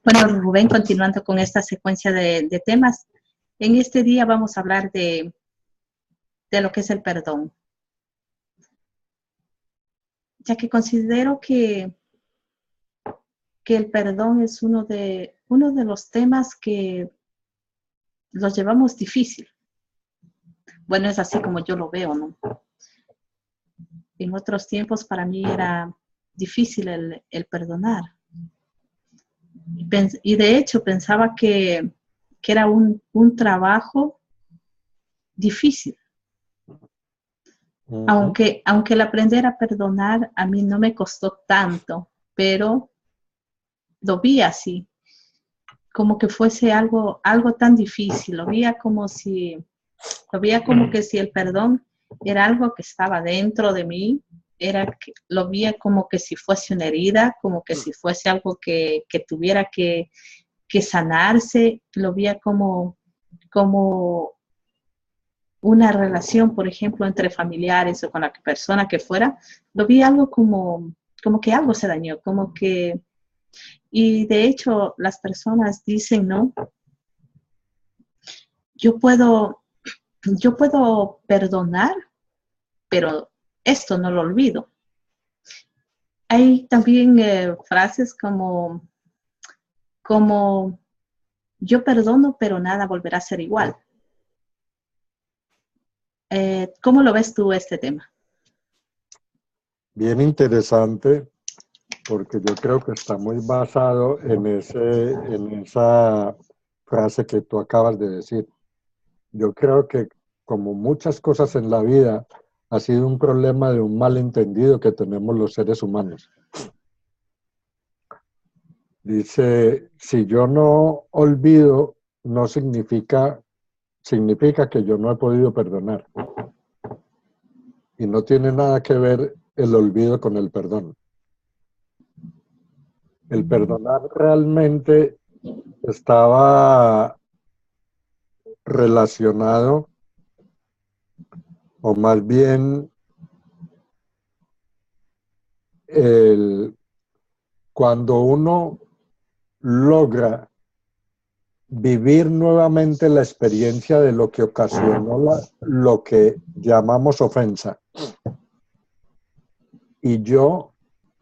Bueno, Rubén, continuando con esta secuencia de temas, en este día vamos a hablar de lo que es el perdón, ya que considero que el perdón es uno de los temas que los llevamos difícil. Bueno, es así como yo lo veo, ¿no? En otros tiempos para mí era difícil el perdonar. Y de hecho pensaba que era un trabajo difícil. Aunque el aprender a perdonar a mí no me costó tanto, pero lo vi así, como que fuese algo tan difícil, lo veía como que si el perdón era algo que estaba dentro de mí, lo veía como que si fuese una herida, como que si fuese algo que tuviera que sanarse, lo veía como una relación, por ejemplo, entre familiares o con la persona que fuera, lo vi algo como que algo se dañó, y de hecho las personas dicen, ¿no? Yo puedo perdonar, pero esto no lo olvido. Hay también frases como yo perdono, pero nada volverá a ser igual. ¿Cómo lo ves tú este tema? Bien interesante, porque yo creo que está muy basado en esa frase que tú acabas de decir. Yo creo que, como muchas cosas en la vida, ha sido un problema de un malentendido que tenemos los seres humanos. Dice, si yo no olvido, no significa que yo no he podido perdonar. Y no tiene nada que ver el olvido con el perdón. El perdonar realmente estaba relacionado, o más bien cuando uno logra vivir nuevamente la experiencia de lo que ocasionó lo que llamamos ofensa. Y yo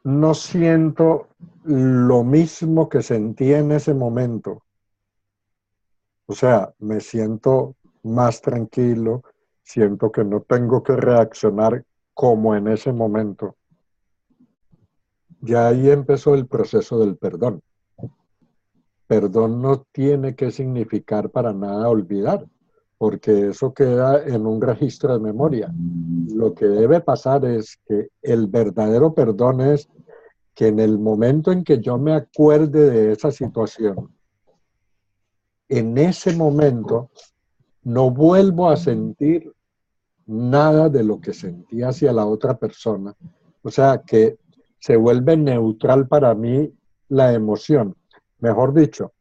no siento lo mismo que sentí en ese momento. O sea, me siento más tranquilo, siento que no tengo que reaccionar como en ese momento. Ya ahí empezó el proceso del perdón. Perdón no tiene que significar para nada olvidar, porque eso queda en un registro de memoria. Lo que debe pasar es que el verdadero perdón es que en el momento en que yo me acuerde de esa situación, en ese momento no vuelvo a sentir nada de lo que sentí hacia la otra persona. O sea, que se vuelve neutral para mí la emoción. Mejor dicho,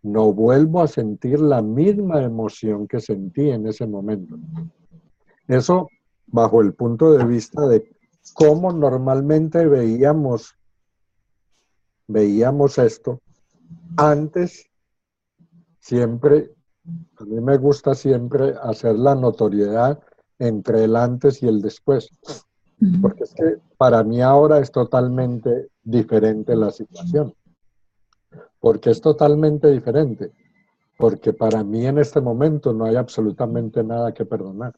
no vuelvo a sentir la misma emoción que sentí en ese momento. Eso bajo el punto de vista de cómo normalmente veíamos esto. Antes, siempre, a mí me gusta siempre hacer la notoriedad entre el antes y el después. Porque es que para mí ahora es totalmente diferente la situación. Porque es totalmente diferente. Porque para mí en este momento no hay absolutamente nada que perdonar.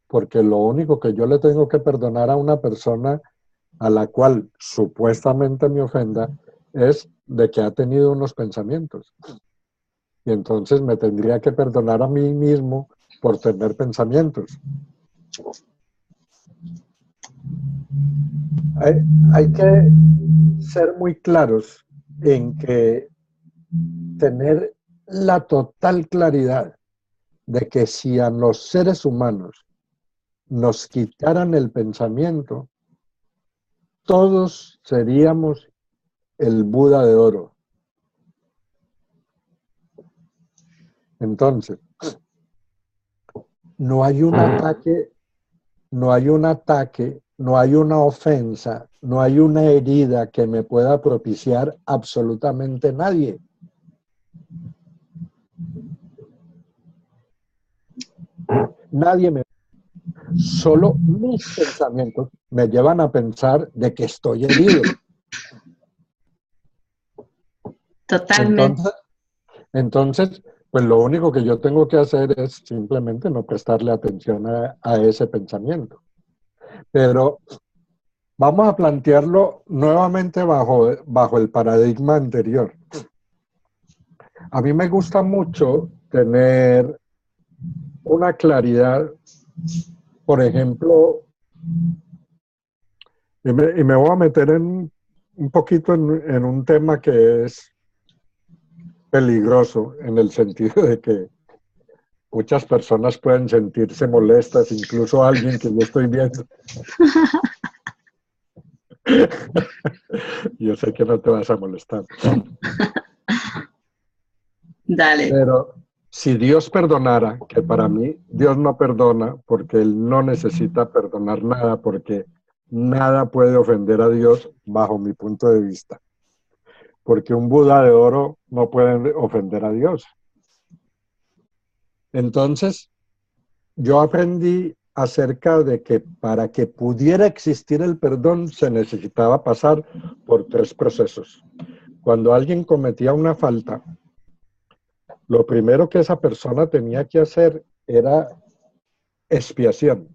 Porque lo único que yo le tengo que perdonar a una persona a la cual supuestamente me ofenda es de que ha tenido unos pensamientos. Y entonces me tendría que perdonar a mí mismo por tener pensamientos. Hay que ser muy claros en que tener la total claridad de que si a los seres humanos nos quitaran el pensamiento, todos seríamos el Buda de oro. Entonces, no hay un ataque no hay una ofensa, no hay una herida que me pueda propiciar absolutamente nadie. Nadie me... Solo mis pensamientos me llevan a pensar de que estoy herido. Totalmente. Entonces, pues lo único que yo tengo que hacer es simplemente no prestarle atención a ese pensamiento. Pero vamos a plantearlo nuevamente bajo el paradigma anterior. A mí me gusta mucho tener una claridad, por ejemplo, y me voy a meter un poquito en un tema que es peligroso, en el sentido de que muchas personas pueden sentirse molestas, incluso alguien que yo estoy viendo. Yo sé que no te vas a molestar. Dale. Pero si Dios perdonara, que para mí Dios no perdona porque Él no necesita perdonar nada, porque nada puede ofender a Dios bajo mi punto de vista. Porque un Buda de oro no puede ofender a Dios. Entonces, yo aprendí acerca de que para que pudiera existir el perdón se necesitaba pasar por 3 procesos. Cuando alguien cometía una falta, lo primero que esa persona tenía que hacer era expiación.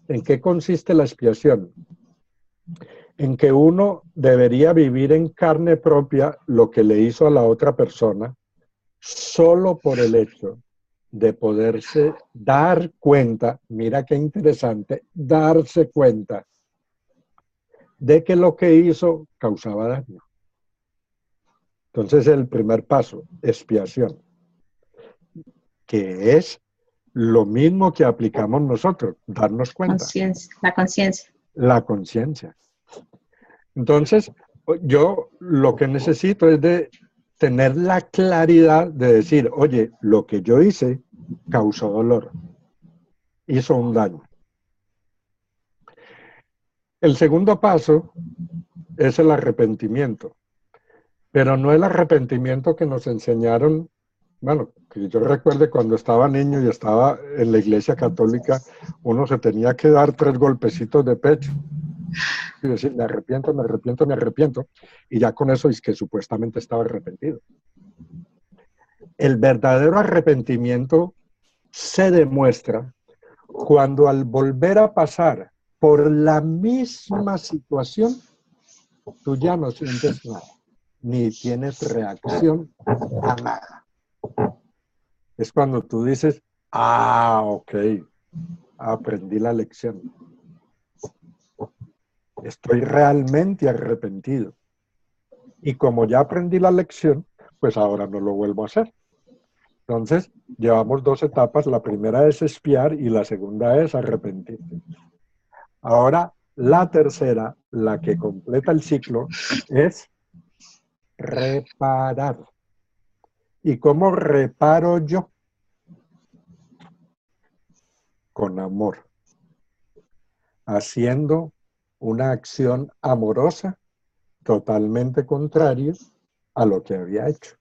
¿En qué consiste la expiación? En que uno debería vivir en carne propia lo que le hizo a la otra persona solo por el hecho de poderse dar cuenta, mira qué interesante, darse cuenta de que lo que hizo causaba daño. Entonces el primer paso, expiación, que es lo mismo que aplicamos nosotros, darnos cuenta. La conciencia. La conciencia. Entonces, yo lo que necesito es de tener la claridad de decir, oye, lo que yo hice causó dolor, hizo un daño. El segundo paso es el arrepentimiento, pero no el arrepentimiento que nos enseñaron, bueno, que yo recuerde cuando estaba niño y estaba en la iglesia católica, uno se tenía que dar 3 golpecitos de pecho y decir, me arrepiento, me arrepiento, me arrepiento, y ya con eso es que supuestamente estaba arrepentido. El verdadero arrepentimiento se demuestra cuando al volver a pasar por la misma situación, tú ya no sientes nada, ni tienes reacción a nada. Es cuando tú dices, ok, aprendí la lección. Estoy realmente arrepentido. Y como ya aprendí la lección, pues ahora no lo vuelvo a hacer. Entonces, llevamos 2 etapas. La primera es expiar y la segunda es arrepentirse. Ahora, la tercera, la que completa el ciclo, es reparar. ¿Y cómo reparo yo? Con amor. Haciendo una acción amorosa totalmente contraria a lo que había hecho.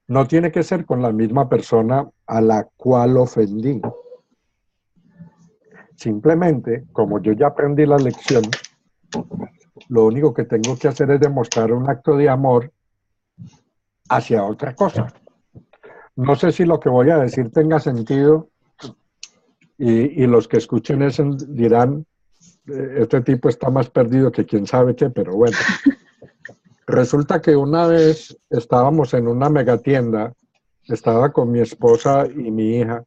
No tiene que ser con la misma persona a la cual ofendí. Simplemente, como yo ya aprendí la lección, lo único que tengo que hacer es demostrar un acto de amor hacia otra cosa. No sé si lo que voy a decir tenga sentido y los que escuchen eso dirán, este tipo está más perdido que quién sabe qué, pero bueno. Resulta que una vez estábamos en una megatienda, estaba con mi esposa y mi hija.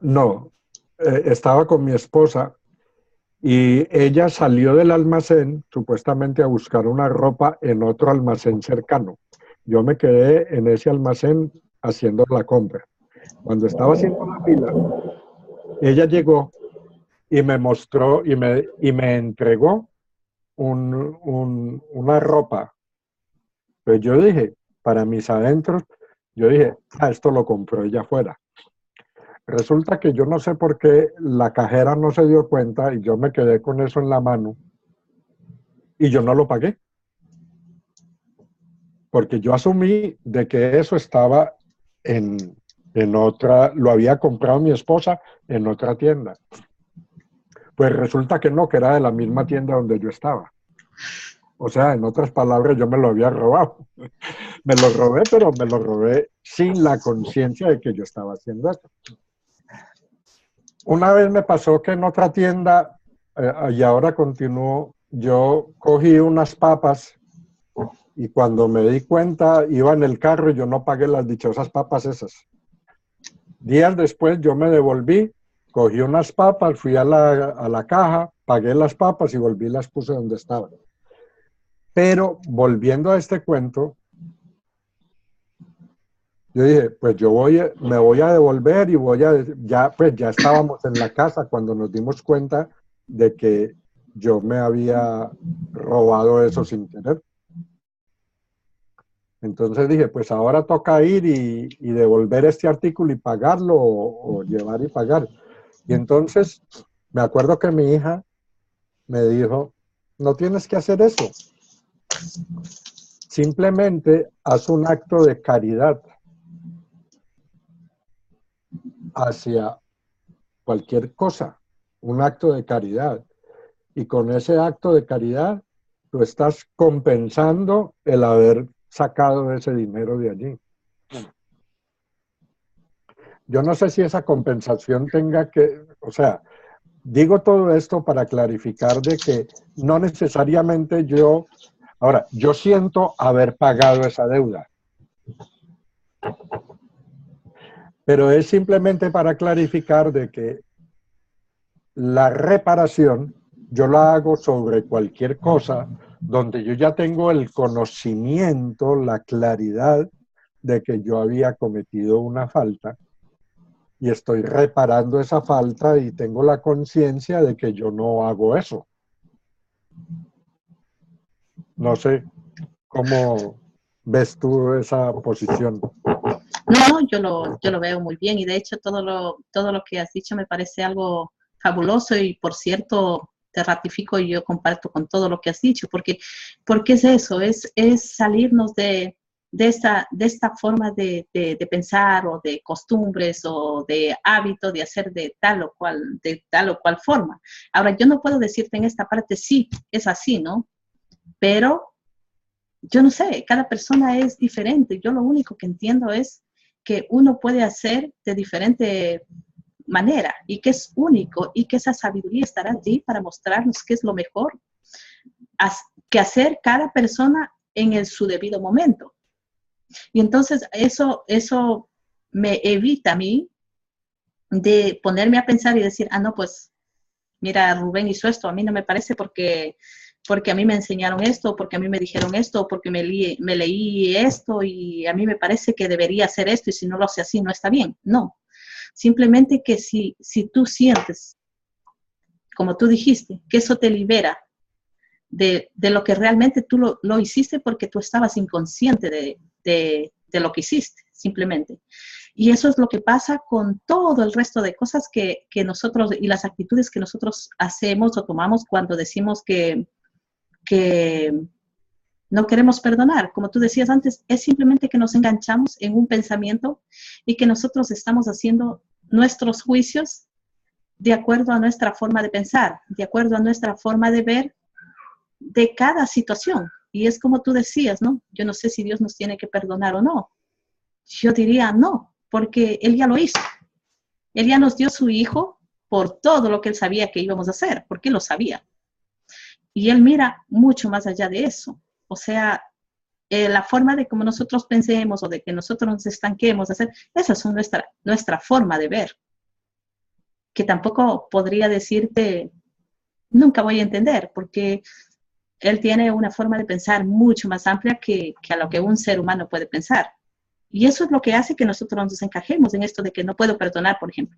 No, estaba con mi esposa y ella salió del almacén supuestamente a buscar una ropa en otro almacén cercano. Yo me quedé en ese almacén haciendo la compra. Cuando estaba haciendo la fila, ella llegó y me mostró y me entregó una ropa. Pues yo dije, para mis adentros, yo dije, esto lo compró ella afuera. Resulta que yo no sé por qué la cajera no se dio cuenta y yo me quedé con eso en la mano y yo no lo pagué. Porque yo asumí de que eso estaba en otra, lo había comprado mi esposa en otra tienda. Pues resulta que no, que era de la misma tienda donde yo estaba. O sea, en otras palabras, yo me lo había robado. Me lo robé, pero me lo robé sin la conciencia de que yo estaba haciendo eso. Una vez me pasó que en otra tienda, y ahora continúo, yo cogí unas papas y cuando me di cuenta iba en el carro y yo no pagué las dichosas papas esas. Días después yo me devolví, cogí unas papas, fui a la caja, pagué las papas y volví y las puse donde estaban. Pero volviendo a este cuento, yo dije, pues me voy a devolver y ya estábamos en la casa cuando nos dimos cuenta de que yo me había robado eso sin querer. Entonces dije, pues ahora toca ir y devolver este artículo y pagarlo o llevar y pagar. Y entonces me acuerdo que mi hija me dijo, no tienes que hacer eso. Simplemente haz un acto de caridad hacia cualquier cosa, un acto de caridad. Y con ese acto de caridad, tú estás compensando el haber sacado ese dinero de allí. Yo no sé si esa compensación tenga que, o sea, digo todo esto para clarificar de que no necesariamente ahora, yo siento haber pagado esa deuda, pero es simplemente para clarificar de que la reparación yo la hago sobre cualquier cosa donde yo ya tengo el conocimiento, la claridad de que yo había cometido una falta y estoy reparando esa falta y tengo la conciencia de que yo no hago eso. No sé cómo ves tú esa posición. No, yo lo veo muy bien y de hecho todo lo que has dicho me parece algo fabuloso y por cierto te ratifico y yo comparto con todo lo que has dicho porque es eso, es salirnos de esta forma de pensar o de costumbres o de hábito de hacer de tal o cual forma. Ahora, yo no puedo decirte en esta parte sí, es así, ¿no? Pero yo no sé, cada persona es diferente. Yo lo único que entiendo es que uno puede hacer de diferente manera y que es único y que esa sabiduría estará allí para mostrarnos qué es lo mejor que hacer cada persona en su debido momento. Y entonces eso me evita a mí de ponerme a pensar y decir, no, pues mira, Rubén hizo esto, a mí no me parece porque a mí me enseñaron esto, porque a mí me dijeron esto, porque me leí esto y a mí me parece que debería hacer esto y si no lo hace así no está bien. No, simplemente que si tú sientes, como tú dijiste, que eso te libera de lo que realmente tú lo hiciste porque tú estabas inconsciente de lo que hiciste, simplemente. Y eso es lo que pasa con todo el resto de cosas que nosotros y las actitudes que nosotros hacemos o tomamos cuando decimos que no queremos perdonar. Como tú decías antes, es simplemente que nos enganchamos en un pensamiento y que nosotros estamos haciendo nuestros juicios de acuerdo a nuestra forma de pensar, de acuerdo a nuestra forma de ver de cada situación. Y es como tú decías, ¿no? Yo no sé si Dios nos tiene que perdonar o no. Yo diría no, porque Él ya lo hizo. Él ya nos dio su Hijo por todo lo que Él sabía que íbamos a hacer, porque Él lo sabía. Y Él mira mucho más allá de eso. O sea, la forma de cómo nosotros pensemos o de que nosotros nos estanquemos, esa es nuestra forma de ver. Que tampoco podría decirte, nunca voy a entender, porque Él tiene una forma de pensar mucho más amplia que a lo que un ser humano puede pensar. Y eso es lo que hace que nosotros nos encajemos en esto de que no puedo perdonar, por ejemplo.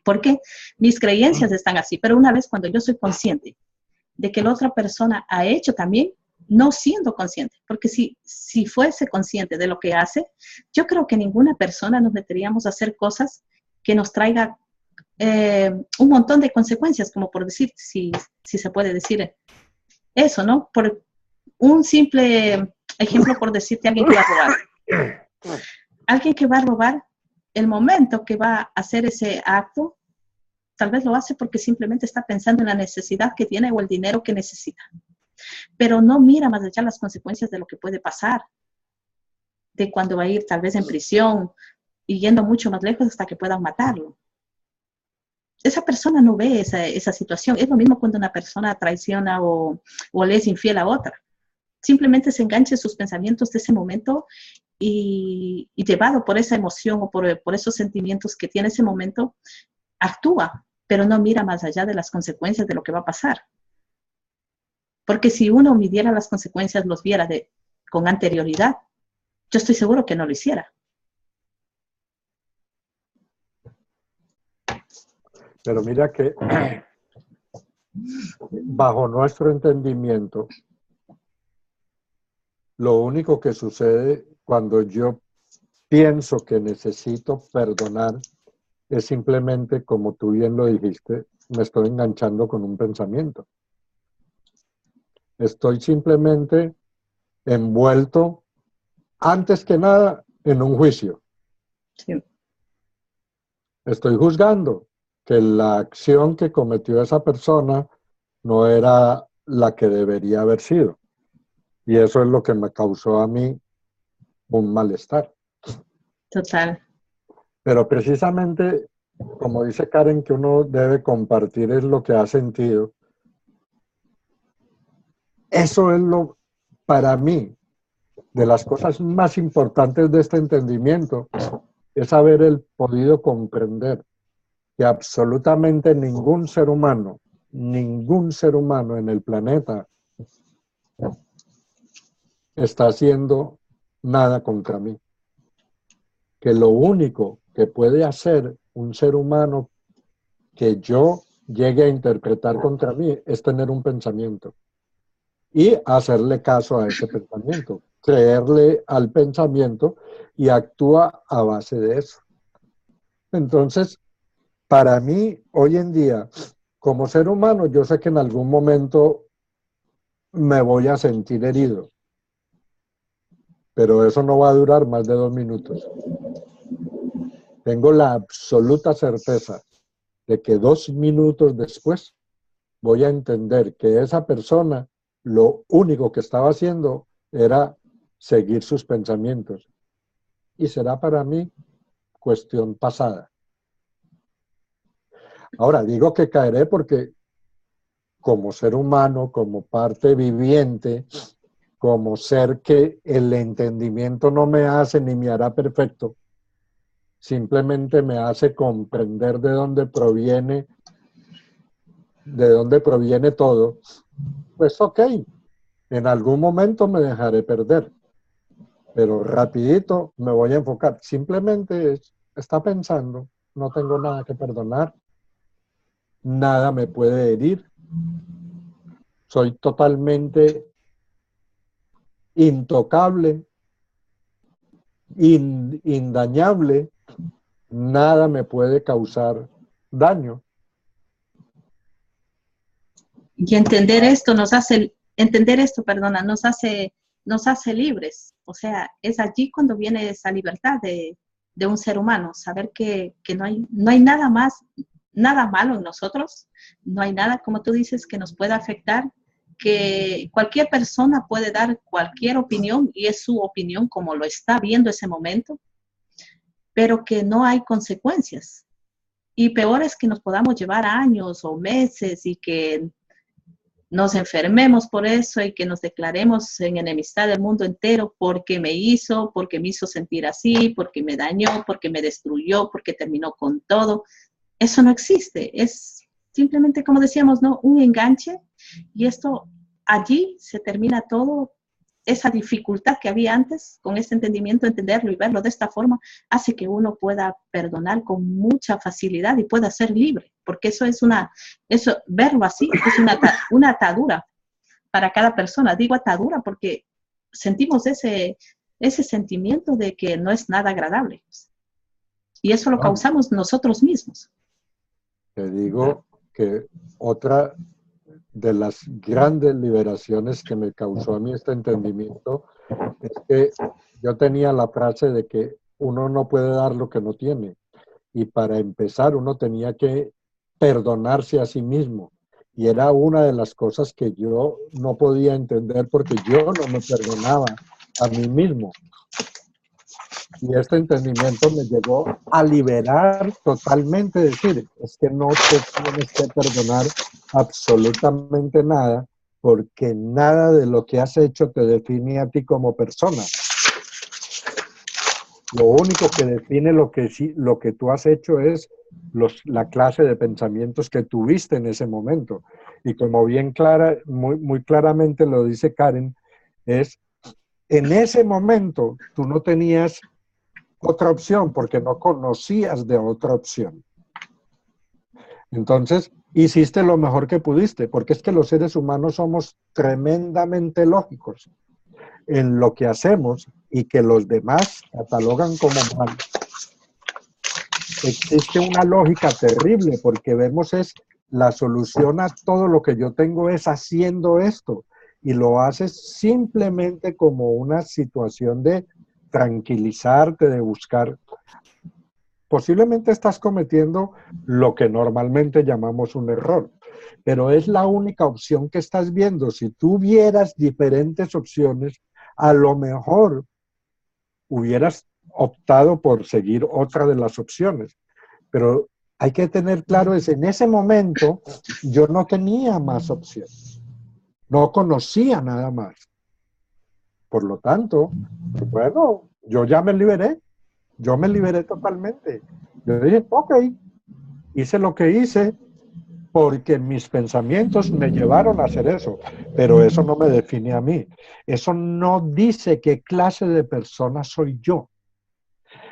Porque mis creencias están así, pero una vez cuando yo soy consciente de que la otra persona ha hecho también, no siendo consciente, porque si fuese consciente de lo que hace, yo creo que ninguna persona nos meteríamos a hacer cosas que nos traiga un montón de consecuencias, como por decir, si se puede decir eso, ¿no? Por un simple ejemplo, por decirte, alguien que va a robar. Alguien que va a robar, el momento que va a hacer ese acto, tal vez lo hace porque simplemente está pensando en la necesidad que tiene o el dinero que necesita. Pero no mira más allá las consecuencias de lo que puede pasar, de cuando va a ir tal vez en prisión y yendo mucho más lejos hasta que puedan matarlo. Esa persona no ve esa situación. Es lo mismo cuando una persona traiciona o le es infiel a otra. Simplemente se engancha en sus pensamientos de ese momento y llevado por esa emoción o por esos sentimientos que tiene ese momento, actúa, pero no mira más allá de las consecuencias de lo que va a pasar. Porque si uno midiera las consecuencias, los viera con anterioridad, yo estoy seguro que no lo hiciera. Pero mira que bajo nuestro entendimiento, lo único que sucede cuando yo pienso que necesito perdonar es simplemente, como tú bien lo dijiste, me estoy enganchando con un pensamiento. Estoy simplemente envuelto, antes que nada, en un juicio. Sí. Estoy juzgando que la acción que cometió esa persona no era la que debería haber sido. Y eso es lo que me causó a mí un malestar. Total. Pero precisamente, como dice Karen, que uno debe compartir es lo que ha sentido. Eso es lo, para mí, de las cosas más importantes de este entendimiento, es haber podido comprender que absolutamente ningún ser humano en el planeta está haciendo nada contra mí. Que lo único que puede hacer un ser humano que yo llegue a interpretar contra mí es tener un pensamiento y hacerle caso a ese pensamiento, creerle al pensamiento y actúa a base de eso. Entonces, para mí, hoy en día, como ser humano, yo sé que en algún momento me voy a sentir herido, pero eso no va a durar más de 2 minutos. Tengo la absoluta certeza de que 2 minutos después voy a entender que esa persona lo único que estaba haciendo era seguir sus pensamientos. Y será para mí cuestión pasada. Ahora, digo que caeré porque como ser humano, como parte viviente, como ser que el entendimiento no me hace ni me hará perfecto, simplemente me hace comprender de dónde proviene todo, pues ok, en algún momento me dejaré perder, pero rapidito me voy a enfocar. Simplemente está pensando, no tengo nada que perdonar, nada me puede herir, soy totalmente intocable, indañable, nada me puede causar daño. Y entender esto, nos hace libres. O sea, es allí cuando viene esa libertad de un ser humano, saber que no hay nada más, nada malo en nosotros, no hay nada, como tú dices, que nos pueda afectar, que cualquier persona puede dar cualquier opinión y es su opinión como lo está viendo ese momento, pero que no hay consecuencias. Y peor es que nos podamos llevar años o meses y que nos enfermemos por eso y que nos declaremos en enemistad del mundo entero porque me hizo sentir así, porque me dañó, porque me destruyó, porque terminó con todo. Eso no existe, es simplemente, como decíamos, ¿no? Un enganche y esto allí se termina todo. Esa dificultad que había antes, con este entendimiento, entenderlo y verlo de esta forma, hace que uno pueda perdonar con mucha facilidad y pueda ser libre, porque verlo así es una atadura para cada persona. Digo atadura porque sentimos ese sentimiento de que no es nada agradable. Y eso lo No, causamos nosotros mismos. te digo que otra de las grandes liberaciones que me causó a mí este entendimiento es que yo tenía la frase de que uno no puede dar lo que no tiene. Y para empezar, uno tenía que perdonarse a sí mismo. Y era una de las cosas que yo no podía entender porque yo no me perdonaba a mí mismo. Y este entendimiento me llevó a liberar totalmente, decir, es que no te tienes que perdonar absolutamente nada, porque nada de lo que has hecho te define a ti como persona. Lo único que define lo que tú has hecho es la clase de pensamientos que tuviste en ese momento. Y como bien muy claramente lo dice Karen, es en ese momento tú no tenías otra opción porque no conocías de otra opción. Entonces, hiciste lo mejor que pudiste, porque es que los seres humanos somos tremendamente lógicos en lo que hacemos y que los demás catalogan como mal. Existe una lógica terrible porque vemos es la solución a todo lo que yo tengo es haciendo esto y lo haces simplemente como una situación de tranquilizarte, de buscar. Posiblemente estás cometiendo lo que normalmente llamamos un error, pero es la única opción que estás viendo. Si tú vieras diferentes opciones, a lo mejor hubieras optado por seguir otra de las opciones. Pero hay que tener claro es, en ese momento yo no tenía más opciones, no conocía nada más. Por lo tanto, pues bueno, yo me liberé totalmente. Yo dije, ok, hice lo que hice porque mis pensamientos me llevaron a hacer eso, pero eso no me define a mí. Eso no dice qué clase de persona soy yo.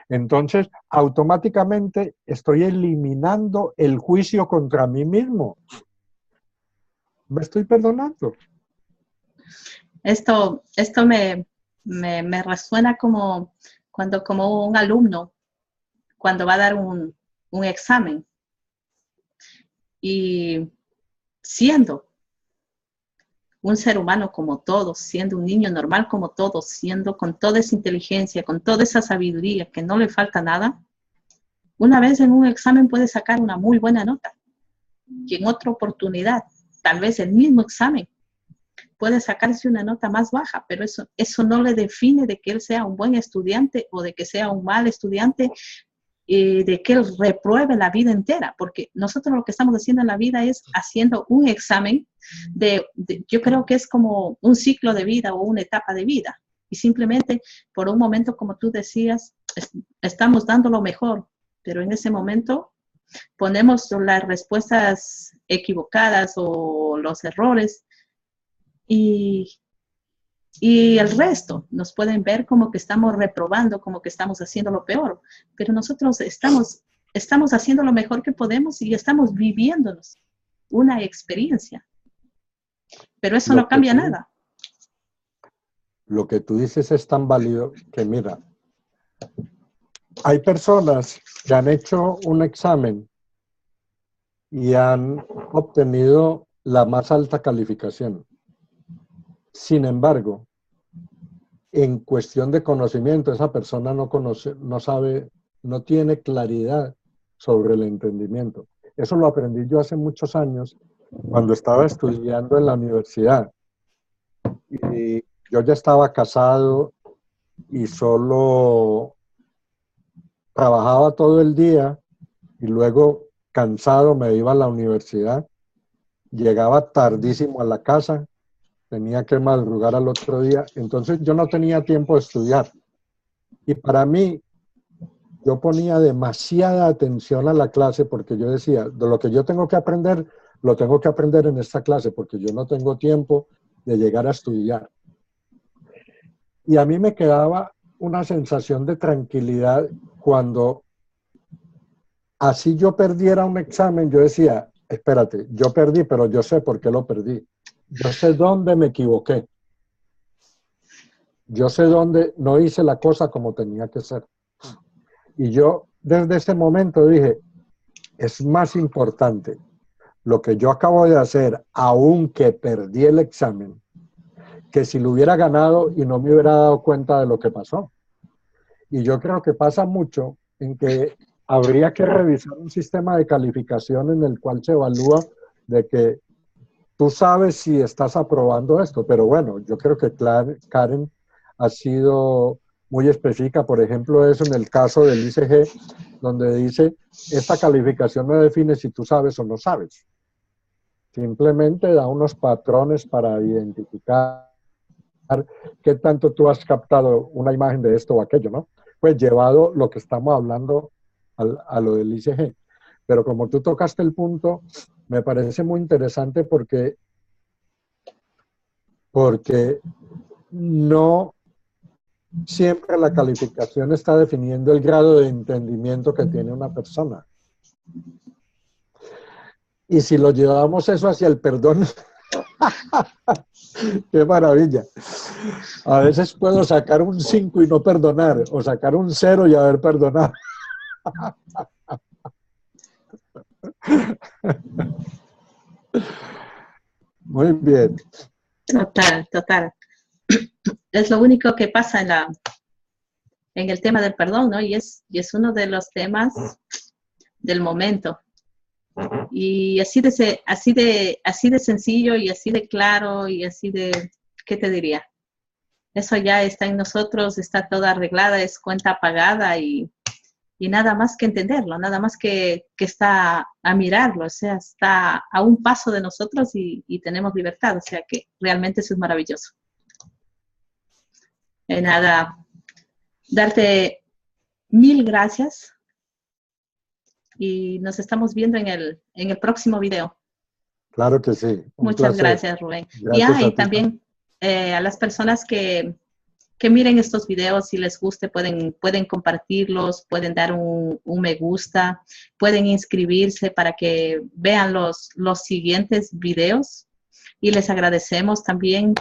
Entonces, automáticamente estoy eliminando el juicio contra mí mismo. Me estoy perdonando. Esto me resuena como cuando como un alumno, cuando va a dar un examen y siendo un ser humano como todos, siendo un niño normal como todos, siendo con toda esa inteligencia, con toda esa sabiduría, que no le falta nada, una vez en un examen puede sacar una muy buena nota y en otra oportunidad, tal vez el mismo examen, puede sacarse una nota más baja, pero eso no le define de que él sea un buen estudiante o de que sea un mal estudiante, de que él repruebe la vida entera, porque nosotros lo que estamos haciendo en la vida es haciendo un examen yo creo que es como un ciclo de vida o una etapa de vida, y simplemente por un momento, como tú decías, estamos dando lo mejor, pero en ese momento ponemos las respuestas equivocadas o los errores y, y el resto nos pueden ver como que estamos reprobando, como que estamos haciendo lo peor, pero nosotros estamos haciendo lo mejor que podemos y estamos viviéndonos una experiencia, pero eso no cambia nada. Lo que tú dices es tan válido que mira, hay personas que han hecho un examen y han obtenido la más alta calificación. Sin embargo, en cuestión de conocimiento, esa persona no conoce, no sabe, no tiene claridad sobre el entendimiento. Eso lo aprendí yo hace muchos años cuando estaba estudiando en la universidad. Y yo ya estaba casado y solo trabajaba todo el día y luego cansado me iba a la universidad. Llegaba tardísimo a la casa, tenía que madrugar al otro día, entonces yo no tenía tiempo de estudiar. Y para mí, yo ponía demasiada atención a la clase porque yo decía, de lo que yo tengo que aprender, lo tengo que aprender en esta clase porque yo no tengo tiempo de llegar a estudiar. Y a mí me quedaba una sensación de tranquilidad cuando así yo perdiera un examen, yo decía, espérate, yo perdí, pero yo sé por qué lo perdí. Yo sé dónde me equivoqué. Yo sé dónde no hice la cosa como tenía que ser. Y yo desde ese momento dije, es más importante lo que yo acabo de hacer, aunque perdí el examen, que si lo hubiera ganado y no me hubiera dado cuenta de lo que pasó. Y yo creo que pasa mucho en que habría que revisar un sistema de calificación en el cual se evalúa de que tú sabes si estás aprobando esto, pero bueno, yo creo que Karen ha sido muy específica, por ejemplo, eso en el caso del ICG, donde dice, esta calificación no define si tú sabes o no sabes. Simplemente da unos patrones para identificar qué tanto tú has captado una imagen de esto o aquello, ¿no? Pues llevado lo que estamos hablando a lo del ICG. Pero como tú tocaste el punto, me parece muy interesante porque no siempre la calificación está definiendo el grado de entendimiento que tiene una persona. Y si lo llevamos eso hacia el perdón, ¡qué maravilla! A veces puedo sacar un 5 y no perdonar, o sacar un 0 y haber perdonado. Muy bien. Total, total. Es lo único que pasa en el tema del perdón, ¿no? Y es uno de los temas del momento. Y así de sencillo y así de claro y así de, ¿qué te diría? Eso ya está en nosotros, está toda arreglada, es cuenta pagada y nada más que entenderlo, nada más que está a mirarlo, o sea, está a un paso de nosotros y tenemos libertad, o sea que realmente eso es maravilloso. Nada, darte 1000 gracias y nos estamos viendo en el próximo video. Claro que sí. Muchas gracias, Rubén. Gracias y también a las personas que miren estos videos, si les guste, pueden compartirlos, pueden dar un me gusta, pueden inscribirse para que vean los siguientes videos y les agradecemos también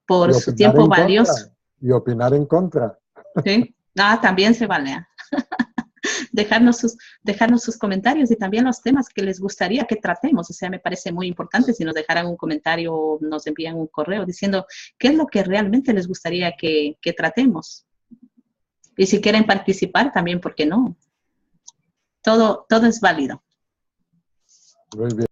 por su tiempo valioso. Y opinar en contra. ¿Sí? También se vale. Dejarnos sus comentarios y también los temas que les gustaría que tratemos. O sea, me parece muy importante si nos dejaran un comentario o nos envían un correo diciendo qué es lo que realmente les gustaría que tratemos. Y si quieren participar también, ¿por qué no? Todo es válido. Muy bien.